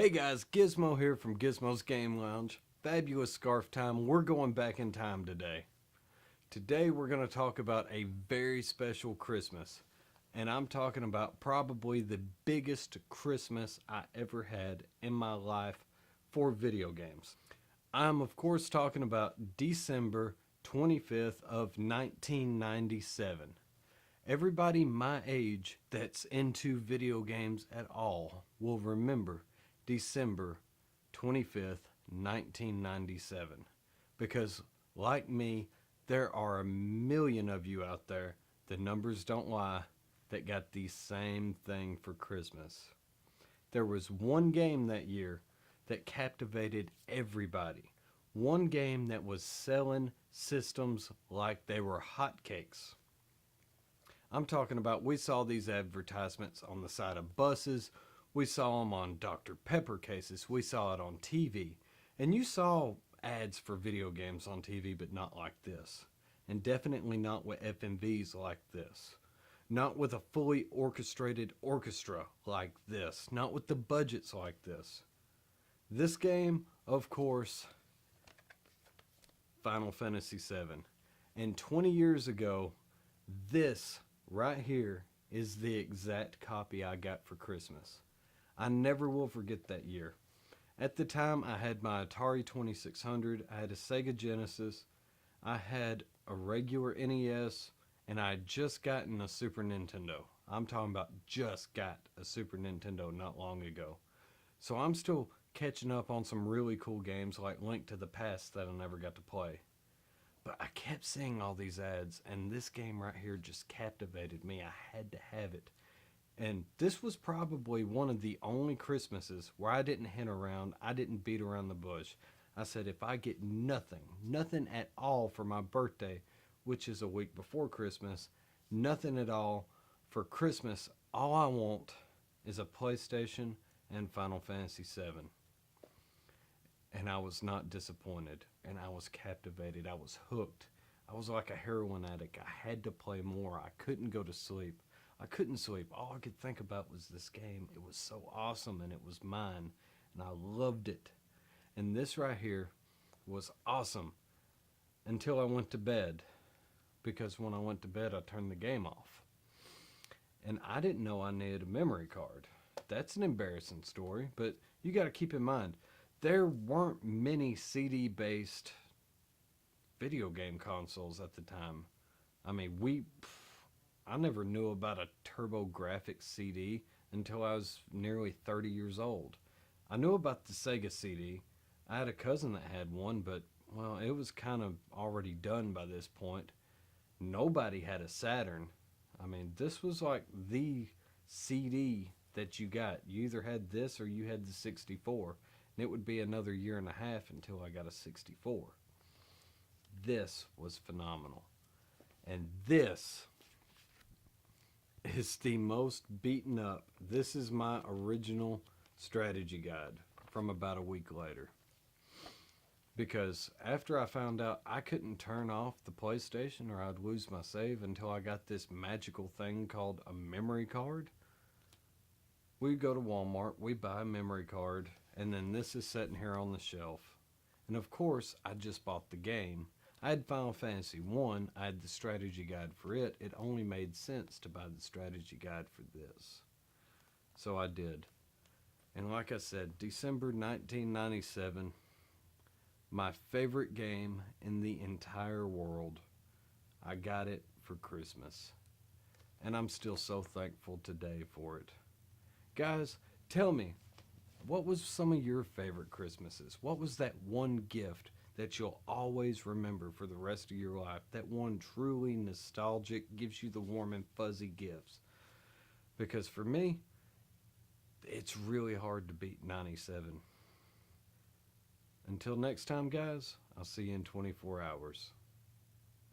Hey guys, Gizmo here from Gizmo's Game Lounge. Fabulous scarf time. We're going back in time today. Today we're going to talk about a very special Christmas. And I'm talking about probably the biggest Christmas I ever had in my life for video games. I'm of course talking about December 25th of 1997. Everybody my age that's into video games at all will remember December 25th, 1997. Because, like me, there are a million of you out there, the numbers don't lie, that got the same thing for Christmas. There was one game that year that captivated everybody. One game that was selling systems like they were hotcakes. I'm talking about, we saw these advertisements on the side of buses. We saw them on Dr. Pepper cases. We saw it on TV. And you saw ads for video games on TV, but not like this. And definitely not with FMVs like this. Not with a fully orchestrated orchestra like this. Not with the budgets like this. This game, of course, Final Fantasy VII. And 20 years ago, this right here is the exact copy I got for Christmas. I never will forget that year. At the time, I had my Atari 2600, I had a Sega Genesis, I had a regular NES, and I had just gotten a Super Nintendo. I'm talking about just got a Super Nintendo not long ago. So I'm still catching up on some really cool games like Link to the Past that I never got to play. But I kept seeing all these ads, and this game right here just captivated me. I had to have it. And this was probably one of the only Christmases where I didn't hint around, I didn't beat around the bush. I said, if I get nothing at all for my birthday, which is a week before Christmas, nothing at all for Christmas, all I want is a PlayStation and Final Fantasy VII. And I was not disappointed, and I was captivated, I was hooked. I was like a heroin addict. I had to play more. I couldn't go to sleep. I couldn't sleep. All I could think about was this game. It was so awesome, and it was mine, and I loved it. And this right here was awesome until I went to bed, because when I went to bed, I turned the game off. And I didn't know I needed a memory card. That's an embarrassing story, but you got to keep in mind, there weren't many CD-based video game consoles at the time. I mean, I never knew about a TurboGrafx CD until I was nearly 30 years old. I knew about the Sega CD. I had a cousin that had one, but, well, it was kind of already done by this point. Nobody had a Saturn. I mean, this was like the CD that you got. You either had this or you had the 64. And it would be another year and a half until I got a 64. This was phenomenal. And this is the most beaten up. This is my original strategy guide from about a week later. Because after I found out I couldn't turn off the PlayStation or I'd lose my save until I got this magical thing called a memory card, we go to Walmart, we buy a memory card, and then this is sitting here on the shelf. And of course, I just bought the game. I had Final Fantasy 1, I had the strategy guide for it. It only made sense to buy the strategy guide for this. So I did. And like I said, December 1997, my favorite game in the entire world. I got it for Christmas. And I'm still so thankful today for it. Guys, tell me, what was some of your favorite Christmases? What was that one gift that you'll always remember for the rest of your life? That one truly nostalgic, gives you the warm and fuzzy gifts. Because for me, it's really hard to beat 97. Until next time, guys, I'll see you in 24 hours.